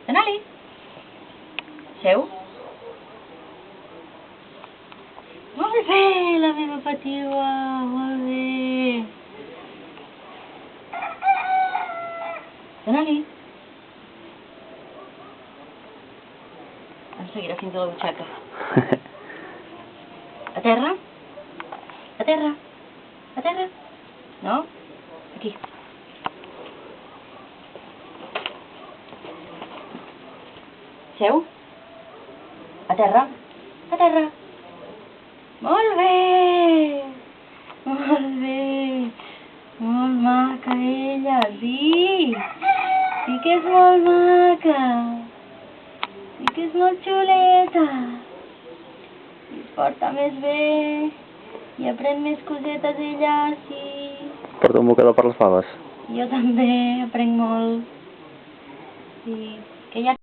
Anali. Seu. Molt bé, la meva patiua, molt bé. Anali. Em seguirà fins a la butxaca. A terra? A terra? A terra? No? Aquí. Seu? A terra? A terra? Molt bé! Molt bé! Molt maca ella! Sí! Sí que és molt maca! Sí que és molt xuleta! I es porta més bé! I aprèn més cosetes ella, sí! Porta un mocador per les faves. Jo també aprenc molt. Sí, que ja